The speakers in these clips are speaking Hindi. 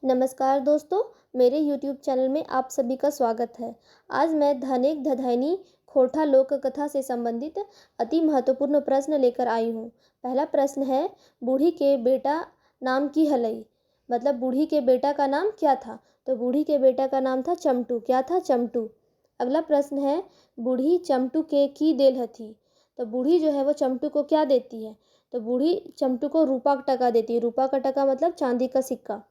नमस्कार दोस्तों, मेरे YouTube चैनल में आप सभी का स्वागत है। आज मैं धनेक धधैनी खोरठा लोक कथा से संबंधित अति महत्वपूर्ण प्रश्न लेकर आई हूँ। पहला प्रश्न है, बूढ़ी के बेटा नाम की हलई, मतलब बूढ़ी के बेटा का नाम क्या था? तो बूढ़ी के बेटा का नाम था चमटू। क्या था? चमटू। अगला प्रश्न है, बूढ़ी चमटू के की देल हथी। तो बूढ़ी जो है वो चमटू को क्या देती है? तो बूढ़ी चमटू को रूपा का टका देती है। रूपा का टका मतलब चांदी का सिक्का।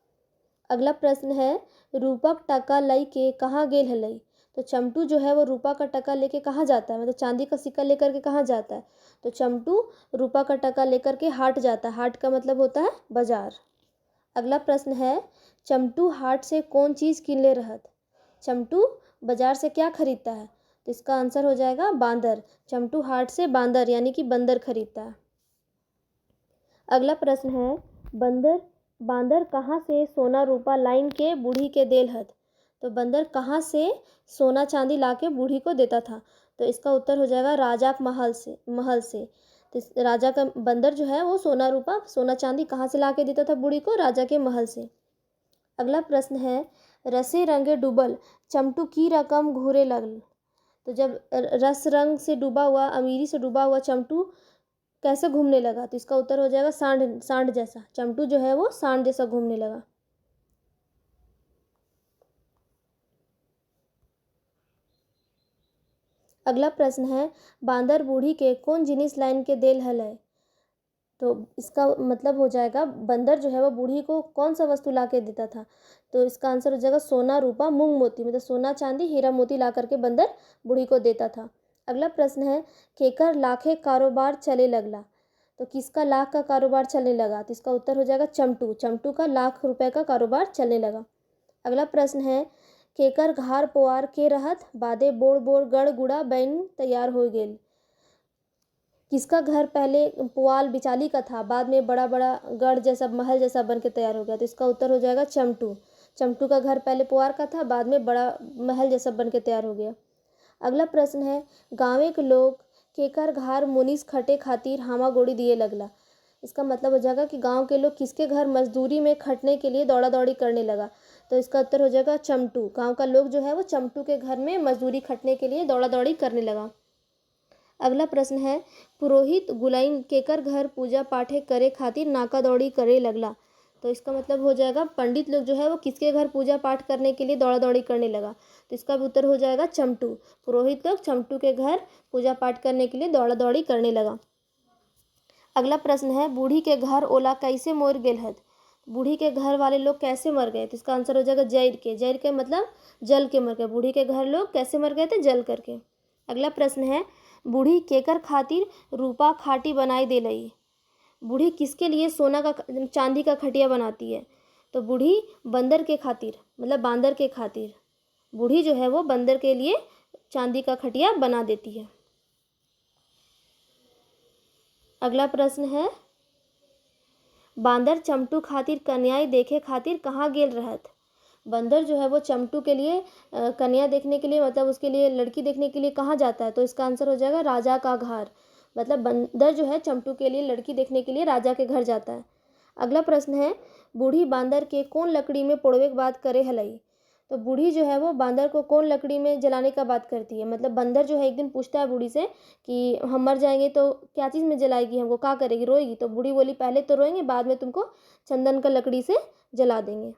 अगला प्रश्न है, रूपक टका लई के कहाँ गेल हलई। तो चमटू जो है वो रूपा का टका लेके कहाँ जाता है, मतलब चांदी का सिक्का लेकर के कहाँ जाता है? तो चमटू रूपा का टका लेकर के हाट जाता है। हाट का मतलब होता है बाजार। अगला प्रश्न है, चमटू हाट से कौन चीज़ किन ले रहत। चमटू बाजार से क्या खरीदता है? तो इसका आंसर हो जाएगा बांदर। चमटू हाट से बांदर यानी कि बंदर खरीदता है। अगला प्रश्न है, बंदर बांदर कहाँ से सोना रूपा लाइन के बूढ़ी के देल हत। तो बंदर कहाँ से सोना चांदी ला के बूढ़ी को देता था? तो इसका उत्तर हो जाएगा राजा के महल से। तो राजा का बंदर जो है वो सोना रूपा सोना चांदी कहाँ से ला के देता था बूढ़ी को? राजा के महल से। अगला प्रश्न है, रसे रंगे डूबल चमटू की रकम घूरे लगल। तो जब रस रंग से डूबा हुआ, अमीरी से डूबा हुआ चमटू कैसे घूमने लगा? तो इसका उत्तर हो जाएगा सांड सांड जैसा। चमटू जो है वो सांड जैसा घूमने लगा। अगला प्रश्न है, बांदर बूढ़ी के कौन जिनिस लाइन के देल हलय। तो इसका मतलब हो जाएगा बंदर जो है वो बूढ़ी को कौन सा वस्तु ला के देता था? तो इसका आंसर हो जाएगा सोना रूपा मूंग मोती, मतलब सोना चांदी हीरा मोती ला करके बंदर बूढ़ी को देता था। अगला प्रश्न है, केकर लाखे कारोबार चले लगला। तो किसका लाख का कारोबार चलने लगा? तो इसका उत्तर हो जाएगा चमटू। चमटू का ₹1,00,000 का कारोबार चलने लगा। अगला प्रश्न है, केकर घार पोआर के रहत बादे बोड़ बोड़ गड़ गुड़ा बैन तैयार हो गेल। किसका घर पहले पुआल बिचाली का था, बाद में बड़ा बड़ा गढ़ जैसा महल जैसा बन के तैयार हो गया? तो इसका उत्तर हो जाएगा चमटू। चमटू का घर पहले पुआर का था, बाद में बड़ा महल जैसा बन के तैयार हो गया। अगला प्रश्न है, गाँवे के लोग केकर घार मुनीस खटे खातिर हामा गोड़ी दिए लगला। इसका मतलब हो जाएगा कि गांव के लोग किसके घर मजदूरी में खटने के लिए दौड़ा दौड़ी करने लगा। तो इसका उत्तर हो जाएगा चमटू। गांव का लोग जो है वो चमटू के घर में मजदूरी खटने के लिए दौड़ा दौड़ी करने लगा। अगला प्रश्न है, पुरोहित गुलाइन केकर घर पूजा पाठे करे खातिर नाका दौड़ी करे लगला। तो इसका मतलब हो जाएगा पंडित लोग जो है वो किसके घर पूजा पाठ करने के लिए दौड़ा दौड़ी करने लगा। तो इसका भी उत्तर हो जाएगा चमटू। पुरोहित लोग चमटू के घर पूजा पाठ करने के लिए दौड़ा दौड़ी करने लगा। अगला प्रश्न है, बूढ़ी के घर ओला कैसे मोर गेल हत। बूढ़ी के घर वाले लोग कैसे मर गए? तो इसका आंसर हो जाएगा जैर के। जैर के मतलब जल के मर गए। बूढ़ी के घर लोग कैसे मर गए थे? जल करके। अगला प्रश्न है, बूढ़ी केकर खातिर रूपा खाटी बनाई दे लई। बूढ़ी किसके लिए सोना का चांदी का खटिया बनाती है? तो बूढ़ी बंदर के खातिर, मतलब बांदर के खातिर बूढ़ी जो है वो बंदर के लिए चांदी का खटिया बना देती है। अगला प्रश्न है, बांदर चमटू खातिर कन्याई देखे खातिर कहाँ गेल रहत। बंदर जो है वो चमटू के लिए कन्या देखने के लिए, मतलब उसके लिए लड़की देखने के लिए कहाँ जाता है? तो इसका आंसर हो जाएगा राजा का घर। मतलब बंदर जो है चमटू के लिए लड़की देखने के लिए राजा के घर जाता है। अगला प्रश्न है, बूढ़ी बांदर के कौन लकड़ी में पोड़वे के बात करे हलई। तो बूढ़ी जो है वो बांदर को कौन लकड़ी में जलाने का बात करती है? मतलब बंदर जो है एक दिन पूछता है बूढ़ी से कि हम मर जाएंगे तो क्या चीज़ में जलाएगी, हमको क्या करेगी, रोएगी? तो बूढ़ी बोली पहले तो रोएंगे, बाद में तुमको चंदन का लकड़ी से जला देंगे।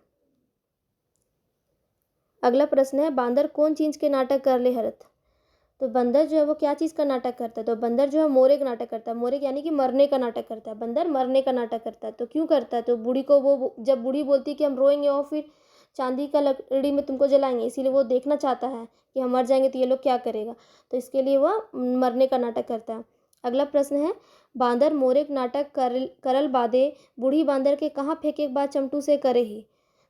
अगला प्रश्न है, बांदर कौन चीज़ के नाटक कर ले हरत। तो बंदर जो है वो क्या चीज़ का नाटक करता है? तो बंदर जो है मोरे का नाटक करता है। मोरे यानी कि मरने का नाटक करता है। बंदर मरने का नाटक करता है। तो क्यों करता है? तो बूढ़ी को वो जब बूढ़ी बोलती है कि हम रोएंगे और फिर चांदी का लकड़ी में तुमको जलाएंगे, इसीलिए वो देखना चाहता है कि हम मर जाएंगे तो ये लोग क्या करेगा। तो इसके लिए वह मरने का नाटक करता है। अगला प्रश्न है, बांदर मोरे का नाटक करल बादे बूढ़ी बांदर के कहाँ फेंके के बाद चमटू से करे ही।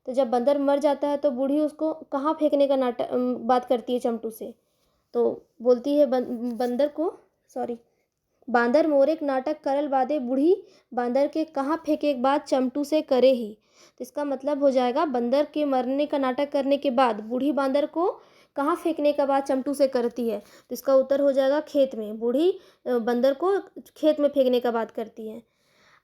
तो जब बंदर मर जाता है तो बूढ़ी उसको कहाँ फेंकने का नाटक बात करती है चमटू से। तो बोलती है बंदर को, सॉरी, बांदर मोरे के नाटक करल बादे बूढ़ी बांदर के कहाँ फेंके के बाद चमटू से करे ही। तो इसका मतलब हो जाएगा बंदर के मरने का नाटक करने के बाद बूढ़ी बांदर को कहाँ फेंकने का बाद चमटू से करती है। तो इसका उत्तर हो जाएगा खेत में। बूढ़ी बंदर को खेत में फेंकने का बात करती है।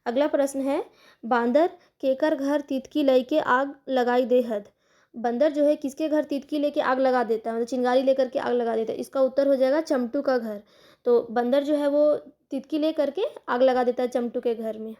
अगला प्रश्न है, बांदर केकर घर तितकी लई के आग लगाई दे हद। बंदर जो है किसके घर तितकी लेके आग लगा देता है, मतलब चिंगारी लेकर के आग लगा देता है। इसका उत्तर हो जाएगा चमटू का घर। तो बंदर जो है वो तितकी ले करके आग लगा देता है चमटू के घर में।